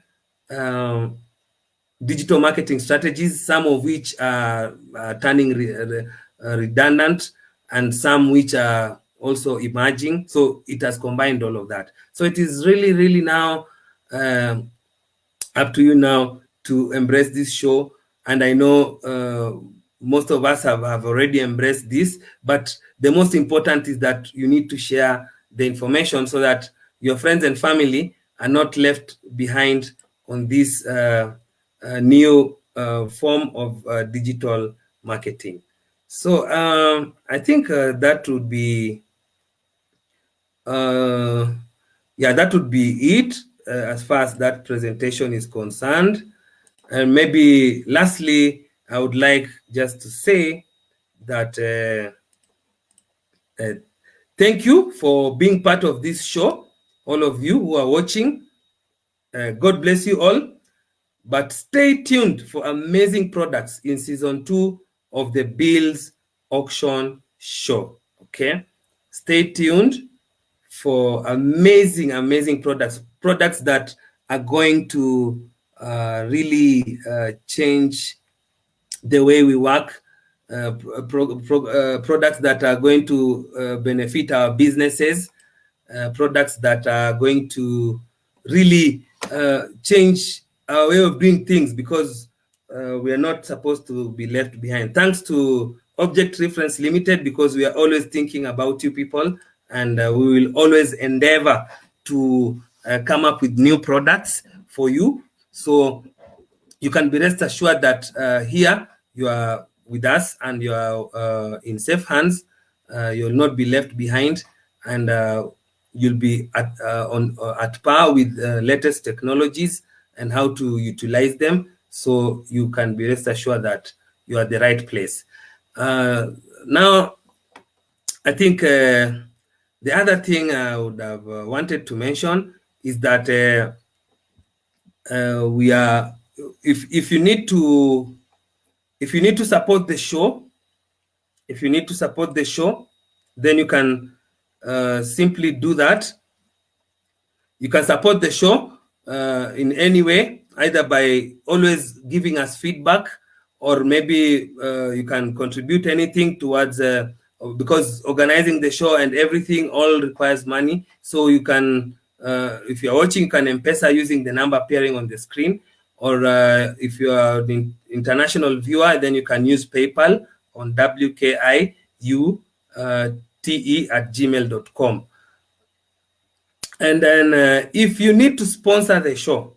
digital marketing strategies, some of which are turning redundant and some which are also emerging. So it has combined all of that. So it is really, really now up to you now to embrace this show. And I know most of us have already embraced this, but the most important is that you need to share the information so that your friends and family are not left behind on this new form of digital marketing. So I think that would be, that would be it as far as that presentation is concerned. And maybe lastly, I would like just to say that thank you for being part of this show, all of you who are watching. God bless you all. But stay tuned for amazing products in season 2 of the Biz Auction Show. Okay, stay tuned for amazing, amazing products that are going to really change the way we work, products that are going to benefit our businesses, products that are going to really change our way of doing things, because we are not supposed to be left behind. Thanks to Object Reference Limited, because we are always thinking about you people, and we will always endeavor to come up with new products for you. So you can be rest assured that here you are with us and you are in safe hands. You'll not be left behind, and you'll be at par with latest technologies and how to utilize them. So you can be rest assured that you are at the right place. Now, I think the other thing I would have wanted to mention is that we are, if you need to support the show, then you can simply do that. You can support the show in any way, either by always giving us feedback, or maybe you can contribute anything towards, because organizing the show and everything all requires money. So you can, if you're watching, you can M-Pesa using the number appearing on the screen, or if you are the international viewer, then you can use PayPal on wkiute@gmail.com. And then if you need to sponsor the show,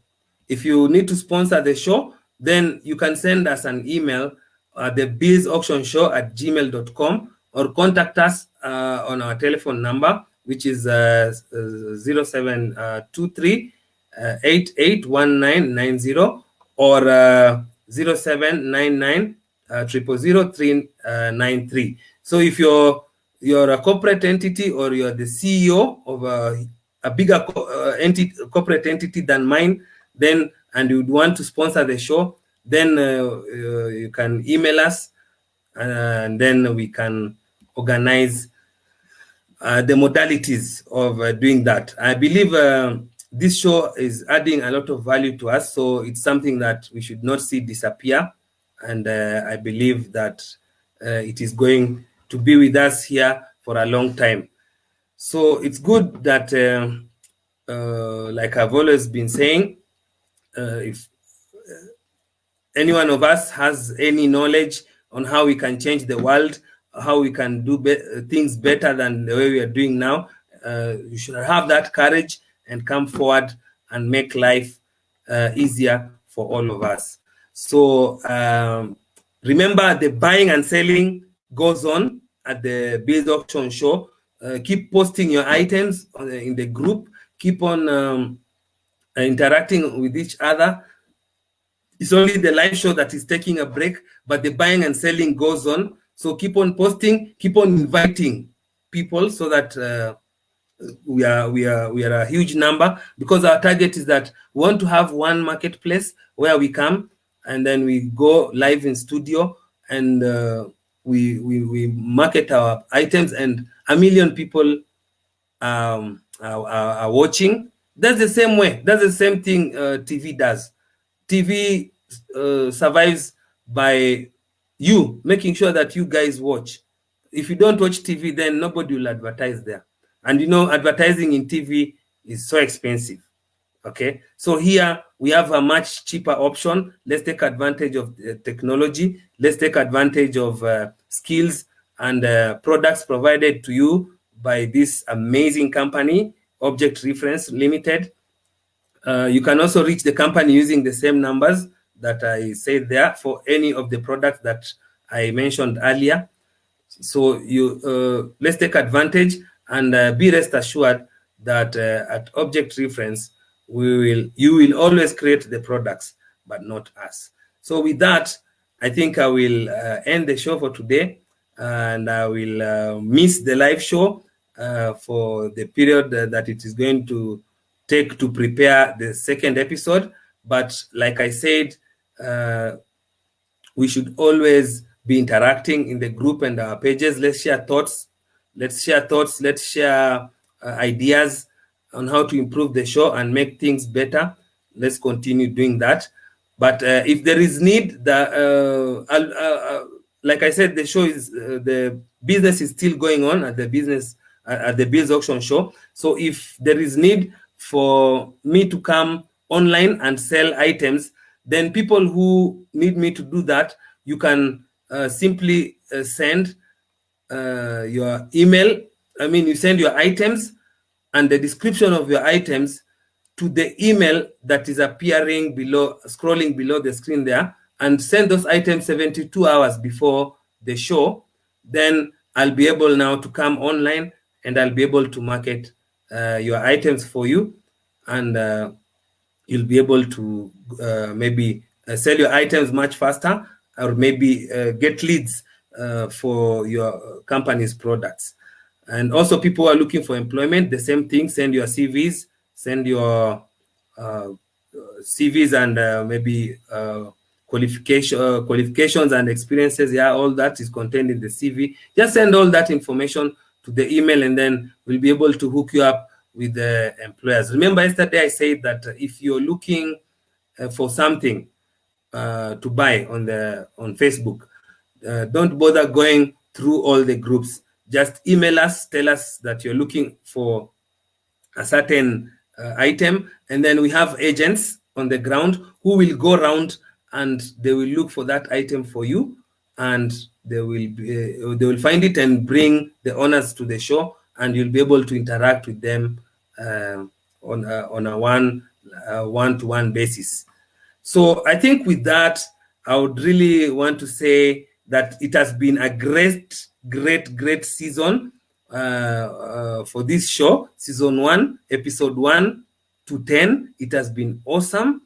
then you can send us an email at thebizauctionshow@gmail.com, or contact us on our telephone number, which is 0723 881990, or 0799 0000393. So if you're a corporate entity, or you're the CEO of a bigger corporate entity than mine, then, and you would want to sponsor the show, then you can email us, and then we can organize the modalities of doing that. I believe this show is adding a lot of value to us, so it's something that we should not see disappear. And I believe that it is going to be with us here for a long time. So it's good that like I've always been saying, if any one of us has any knowledge on how we can change the world, how we can do things better than the way we are doing now, you should have that courage and come forward and make life easier for all of us. So remember, the buying and selling goes on at the Biz Auction Show. Keep posting your items in the group. Keep on interacting with each other. It's only the live show that is taking a break, but the buying and selling goes on. So keep on posting, keep on inviting people so that we are a huge number, because our target is that we want to have one marketplace where we come and then we go live in studio and we market our items, and 1 million people are watching. That's the same way. That's the same thing TV does. TV survives by you making sure that you guys watch. If you don't watch TV, then nobody will advertise there. And you know, advertising in TV is so expensive. Okay, so here we have a much cheaper option. Let's take advantage of technology. Let's take advantage of skills and products provided to you by this amazing company, Object Reference Limited. You can also reach the company using the same numbers that I said there for any of the products that I mentioned earlier. So you let's take advantage and be rest assured that at Object Reference, you will always create the products, but not us. So with that, I think I will end the show for today, and I will miss the live show for the period that it is going to take to prepare the second episode. But like I said, we should always be interacting in the group and our pages. Let's share thoughts. Let's share ideas on how to improve the show and make things better. Let's continue doing that. But if there is need, like I said, the show is the business is still going on at the Biz Auction Show. So if there is need for me to come online and sell items, then people who need me to do that, you can simply send your email. I mean, you send your items and the description of your items to the email that is appearing below, scrolling below the screen there, and send those items 72 hours before the show. Then I'll be able now to come online and I'll be able to market your items for you, and you'll be able to maybe sell your items much faster, or maybe get leads for your company's products. And also, people who are looking for employment, the same thing. Send your CVs, send your CVs and maybe qualifications and experiences. Yeah, all that is contained in the CV. Just send all that information to the email, and then we'll be able to hook you up with the employers. Remember, yesterday I said that if you're looking for something to buy on Facebook, don't bother going through all the groups. Just email us, tell us that you're looking for a certain item, and then we have agents on the ground who will go around and they will look for that item for you, and they will find it and bring the owners to the show, and you'll be able to interact with them on a one-to-one basis. So I think with that, I would really want to say that it has been a great season for this show, season 1, episode 1 to 10. It has been awesome.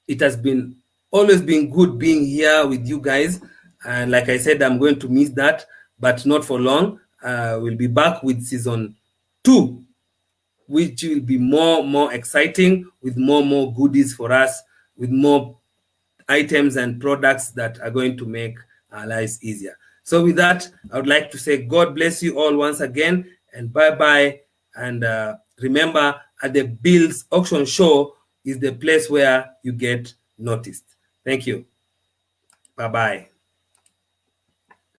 It has been always been good being here with you guys. And like I said, I'm going to miss that, but not for long. We'll be back with season 2, which will be more exciting, with more goodies for us, with more items and products that are going to make our lives easier. So with that, I would like to say God bless you all once again, and bye-bye. And remember, at the Biz Auction Show is the place where you get noticed. Thank you. Bye-bye.